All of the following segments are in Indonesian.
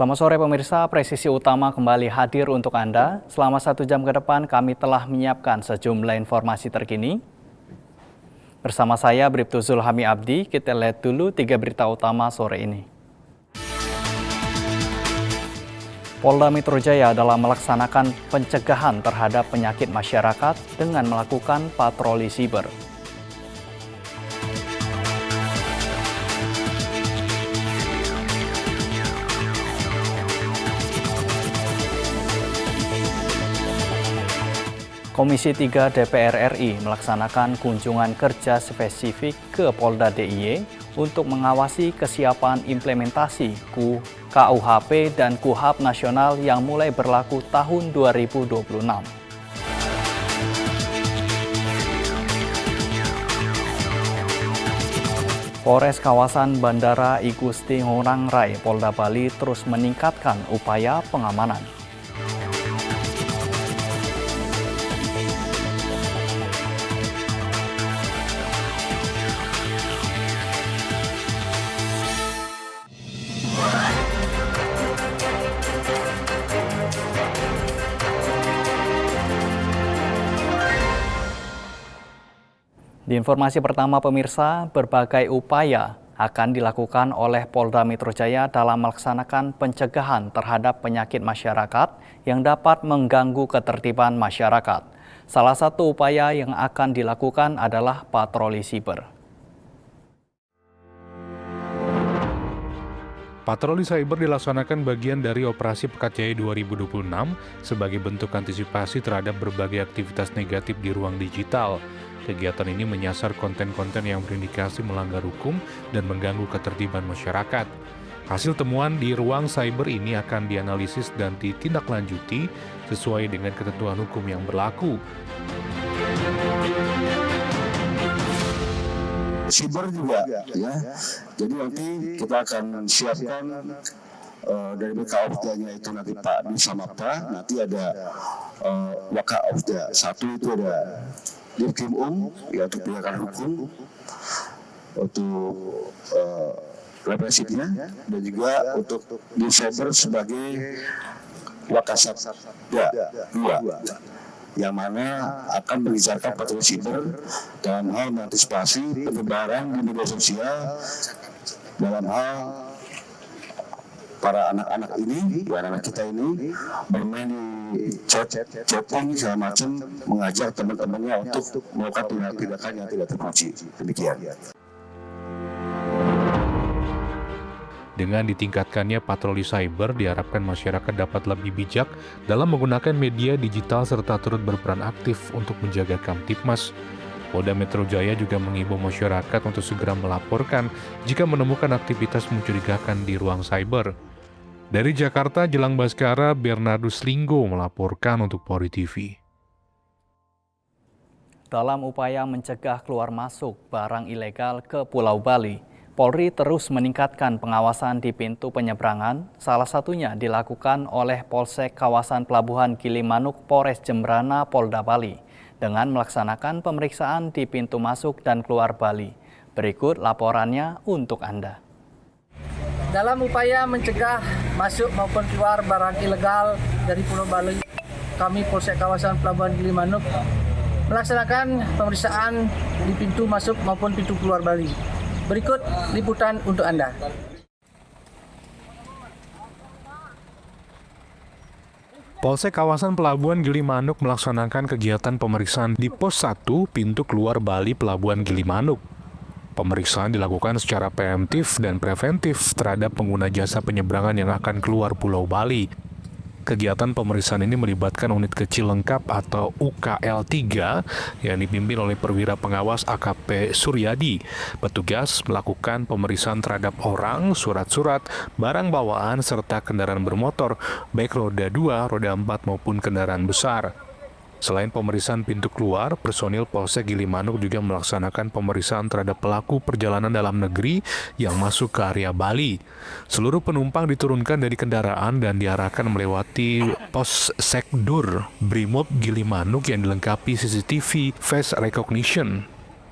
Selamat sore pemirsa, Presisi Utama kembali hadir untuk Anda. Selama 1 jam ke depan kami telah menyiapkan sejumlah informasi terkini. Bersama saya Bribtu Zulhami Abdi, kita lihat dulu 3 berita utama sore ini. Polda Metro Jaya dalam melaksanakan pencegahan terhadap penyakit masyarakat dengan melakukan patroli siber. Komisi 3 DPR RI melaksanakan kunjungan kerja spesifik ke Polda DIY untuk mengawasi kesiapan implementasi KUHP dan KUHAP nasional yang mulai berlaku tahun 2026. Polres kawasan Bandara I Gusti Ngurah Rai, Polda Bali terus meningkatkan upaya pengamanan. Di informasi pertama pemirsa, berbagai upaya akan dilakukan oleh Polda Metro Jaya dalam melaksanakan pencegahan terhadap penyakit masyarakat yang dapat mengganggu ketertiban masyarakat. Salah satu upaya yang akan dilakukan adalah patroli siber. Patroli cyber dilaksanakan bagian dari Operasi Pekat Jaya 2026 sebagai bentuk antisipasi terhadap berbagai aktivitas negatif di ruang digital. Kegiatan ini menyasar konten-konten yang berindikasi melanggar hukum dan mengganggu ketertiban masyarakat. Hasil temuan di ruang cyber ini akan dianalisis dan ditindaklanjuti sesuai dengan ketentuan hukum yang berlaku. Siber juga, ya. Jadi nanti kita akan siapkan dari BKOFDA-nya itu nanti Pak Adi sama Pak, nanti ada WKOFDA. Satu itu ada Divkrim ya untuk penegakan hukum, untuk represifnya, dan juga untuk di cyber sebagai Wakasatda 2. Yang mana akan mengisahkan patroli siber dalam hal mengantisipasi penyebaran di media sosial dalam hal para anak-anak ini, anak-anak kita ini bermain di chatting segala macam, mengajak teman-temannya untuk melakukan tindakan yang tidak terpuji. Demikian. Dengan ditingkatkannya patroli cyber, diharapkan masyarakat dapat lebih bijak dalam menggunakan media digital serta turut berperan aktif untuk menjaga Kamtibmas. Polda Metro Jaya juga mengimbau masyarakat untuk segera melaporkan jika menemukan aktivitas mencurigakan di ruang cyber. Dari Jakarta, Jelang Baskara, Bernardus Linggo melaporkan untuk Polri TV. Dalam upaya mencegah keluar masuk barang ilegal ke Pulau Bali, Polri terus meningkatkan pengawasan di pintu penyeberangan, salah satunya dilakukan oleh Polsek kawasan Pelabuhan Gilimanuk Polres Jembrana Polda Bali dengan melaksanakan pemeriksaan di pintu masuk dan keluar Bali. Berikut laporannya untuk Anda. Dalam upaya mencegah masuk maupun keluar barang ilegal dari Pulau Bali, kami Polsek kawasan Pelabuhan Gilimanuk melaksanakan pemeriksaan di pintu masuk maupun pintu keluar Bali. Berikut liputan untuk Anda. Polsek kawasan Pelabuhan Gilimanuk melaksanakan kegiatan pemeriksaan di Pos 1 pintu keluar Bali Pelabuhan Gilimanuk. Pemeriksaan dilakukan secara preemptif dan preventif terhadap pengguna jasa penyeberangan yang akan keluar Pulau Bali. Kegiatan pemeriksaan ini melibatkan unit kecil lengkap atau UKL 3 yang dipimpin oleh perwira pengawas AKP Suryadi. Petugas melakukan pemeriksaan terhadap orang, surat-surat, barang bawaan, serta kendaraan bermotor, baik roda 2, roda 4 maupun kendaraan besar. Selain pemeriksaan pintu keluar, personil Polsek Gilimanuk juga melaksanakan pemeriksaan terhadap pelaku perjalanan dalam negeri yang masuk ke area Bali. Seluruh penumpang diturunkan dari kendaraan dan diarahkan melewati pos Sekdur Brimob Gilimanuk yang dilengkapi CCTV face recognition.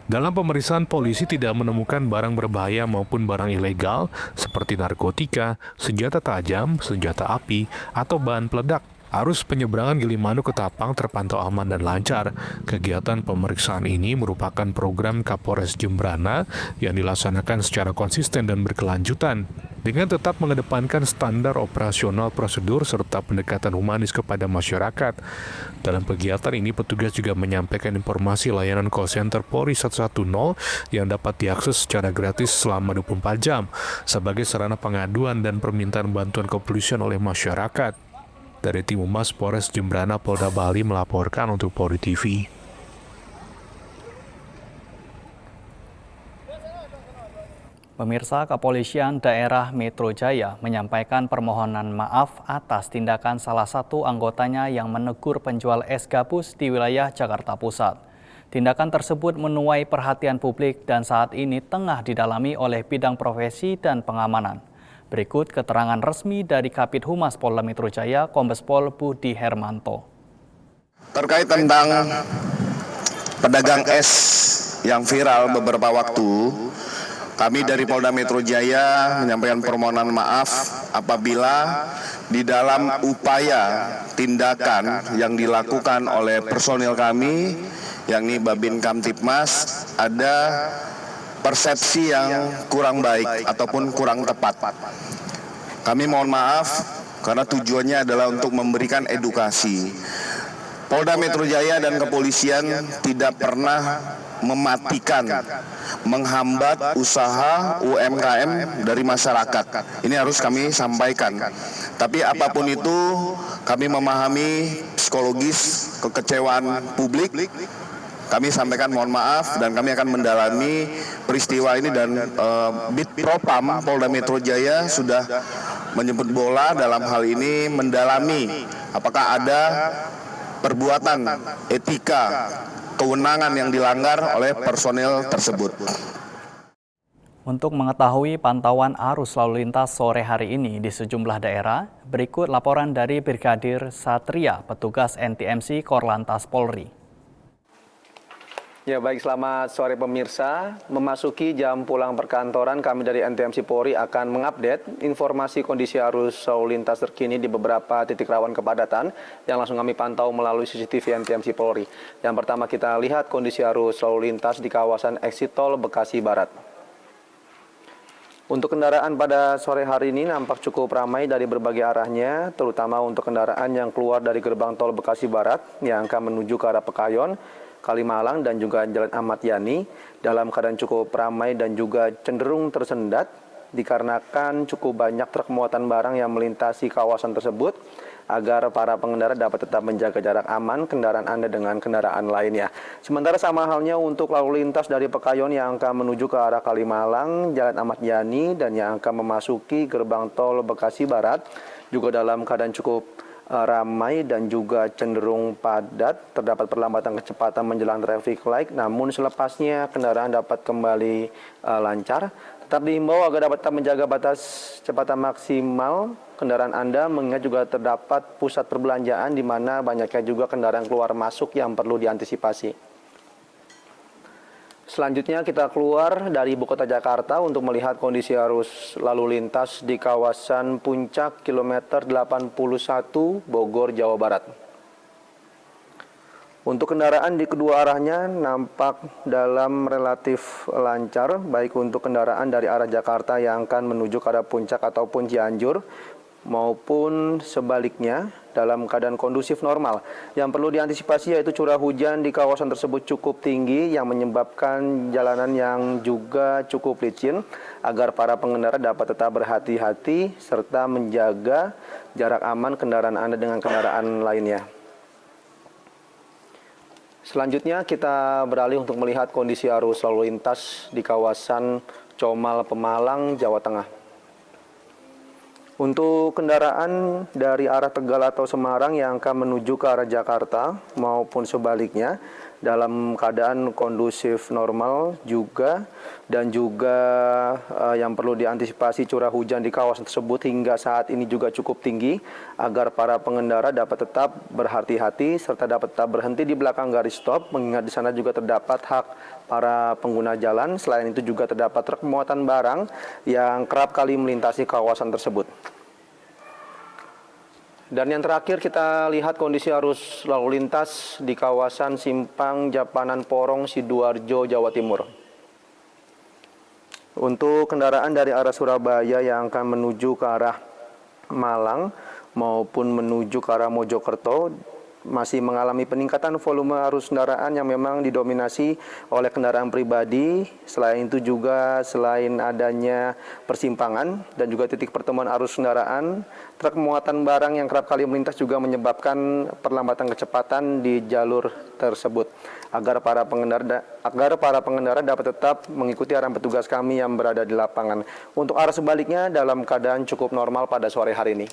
Dalam pemeriksaan, polisi tidak menemukan barang berbahaya maupun barang ilegal seperti narkotika, senjata tajam, senjata api, atau bahan peledak. Arus penyeberangan Gilimanuk ke Tapang terpantau aman dan lancar. Kegiatan pemeriksaan ini merupakan program Kapolres Jembrana yang dilaksanakan secara konsisten dan berkelanjutan, dengan tetap mengedepankan standar operasional prosedur serta pendekatan humanis kepada masyarakat. Dalam kegiatan ini, petugas juga menyampaikan informasi layanan call center Polri 110 yang dapat diakses secara gratis selama 24 jam sebagai sarana pengaduan dan permintaan bantuan kepolisian oleh masyarakat. Dari Tim Humas Polres Jembrana Polda Bali melaporkan untuk Polri TV. Pemirsa, Kepolisian Daerah Metro Jaya menyampaikan permohonan maaf atas tindakan salah satu anggotanya yang menegur penjual es gabus di wilayah Jakarta Pusat. Tindakan tersebut menuai perhatian publik dan saat ini tengah didalami oleh bidang profesi dan pengamanan. Berikut keterangan resmi dari Kabid Humas Polda Metro Jaya, Kombes Pol Budi Hermanto. Terkait tentang pedagang es yang viral beberapa waktu, kami dari Polda Metro Jaya menyampaikan permohonan maaf apabila di dalam upaya tindakan yang dilakukan oleh personil kami, yakni Babin Kamtipmas, ada persepsi yang kurang baik ataupun kurang tepat. Kami mohon maaf karena tujuannya adalah untuk memberikan edukasi. Polda Metro Jaya dan kepolisian tidak pernah mematikan, menghambat usaha UMKM dari masyarakat. Ini harus kami sampaikan. Tapi apapun itu, kami memahami psikologis kekecewaan publik. Kami sampaikan mohon maaf dan kami akan mendalami peristiwa ini dan Bid Propam Polda Metro Jaya sudah menjemput bola dalam hal ini mendalami apakah ada perbuatan etika kewenangan yang dilanggar oleh personil tersebut. Untuk mengetahui pantauan arus lalu lintas sore hari ini di sejumlah daerah, berikut laporan dari Brigadir Satria, petugas NTMC Korlantas Polri. Ya baik, selamat sore pemirsa. Memasuki jam pulang perkantoran, kami dari NTMC Polri akan mengupdate informasi kondisi arus lalu lintas terkini di beberapa titik rawan kepadatan yang langsung kami pantau melalui CCTV NTMC Polri. Yang pertama kita lihat kondisi arus lalu lintas di kawasan Exit Tol Bekasi Barat. Untuk kendaraan pada sore hari ini nampak cukup ramai dari berbagai arahnya, terutama untuk kendaraan yang keluar dari gerbang tol Bekasi Barat yang akan menuju ke arah Pekayon, Kalimalang dan juga Jalan Ahmad Yani dalam keadaan cukup ramai dan juga cenderung tersendat dikarenakan cukup banyak truk muatan barang yang melintasi kawasan tersebut agar para pengendara dapat tetap menjaga jarak aman kendaraan Anda dengan kendaraan lainnya. Sementara sama halnya untuk lalu lintas dari Pekayon yang akan menuju ke arah Kalimalang, Jalan Ahmad Yani dan yang akan memasuki gerbang tol Bekasi Barat juga dalam keadaan cukup ramai dan juga cenderung padat, terdapat perlambatan kecepatan menjelang traffic light, namun selepasnya kendaraan dapat kembali lancar. Tetap dihimbau agar dapat tetap menjaga batas kecepatan maksimal kendaraan Anda, mengingat juga terdapat pusat perbelanjaan di mana banyaknya juga kendaraan keluar masuk yang perlu diantisipasi. Selanjutnya kita keluar dari Ibu Kota Jakarta untuk melihat kondisi arus lalu lintas di kawasan Puncak kilometer 81 Bogor, Jawa Barat. Untuk kendaraan di kedua arahnya nampak dalam relatif lancar, baik untuk kendaraan dari arah Jakarta yang akan menuju ke arah Puncak ataupun Cianjur, maupun sebaliknya dalam keadaan kondusif normal. Yang perlu diantisipasi yaitu curah hujan di kawasan tersebut cukup tinggi yang menyebabkan jalanan yang juga cukup licin agar para pengendara dapat tetap berhati-hati serta menjaga jarak aman kendaraan Anda dengan kendaraan lainnya. Selanjutnya kita beralih untuk melihat kondisi arus lalu lintas di kawasan Comal Pemalang, Jawa Tengah. Untuk kendaraan dari arah Tegal atau Semarang yang akan menuju ke arah Jakarta maupun sebaliknya, dalam keadaan kondusif normal juga, dan juga yang perlu diantisipasi curah hujan di kawasan tersebut hingga saat ini juga cukup tinggi agar para pengendara dapat tetap berhati-hati serta dapat tetap berhenti di belakang garis stop, mengingat di sana juga terdapat hak para pengguna jalan. Selain itu juga terdapat truk muatan barang yang kerap kali melintasi kawasan tersebut. Dan yang terakhir kita lihat kondisi arus lalu lintas di kawasan Simpang Japanan Porong, Sidoarjo, Jawa Timur. Untuk kendaraan dari arah Surabaya yang akan menuju ke arah Malang maupun menuju ke arah Mojokerto masih mengalami peningkatan volume arus kendaraan yang memang didominasi oleh kendaraan pribadi. Selain itu juga selain adanya persimpangan dan juga titik pertemuan arus kendaraan, truk muatan barang yang kerap kali melintas juga menyebabkan perlambatan kecepatan di jalur tersebut. Agar para pengendara dapat tetap mengikuti arahan petugas kami yang berada di lapangan. Untuk arah sebaliknya dalam keadaan cukup normal pada sore hari ini.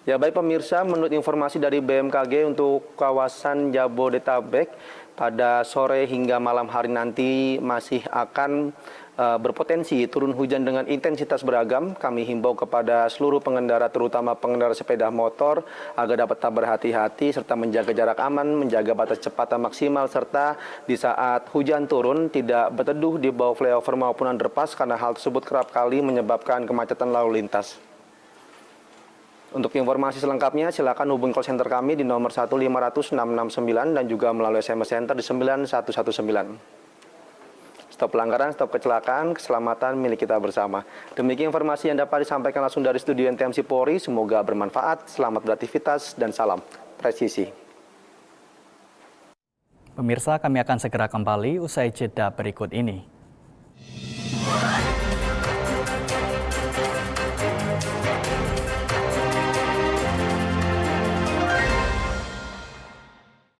Ya baik pemirsa, menurut informasi dari BMKG untuk kawasan Jabodetabek pada sore hingga malam hari nanti masih akan berpotensi turun hujan dengan intensitas beragam. Kami himbau kepada seluruh pengendara, terutama pengendara sepeda motor, agar dapat tetap berhati-hati serta menjaga jarak aman, menjaga batas kecepatan maksimal, serta di saat hujan turun tidak berteduh di bawah flyover maupun underpass karena hal tersebut kerap kali menyebabkan kemacetan lalu lintas. Untuk informasi selengkapnya, silakan hubungi call center kami di nomor 1-500-669 dan juga melalui SMS Center di 9119. Stop pelanggaran, stop kecelakaan, keselamatan milik kita bersama. Demikian informasi yang dapat disampaikan langsung dari studio NTMC Polri. Semoga bermanfaat, selamat beraktivitas, dan salam presisi. Pemirsa, kami akan segera kembali usai jeda berikut ini.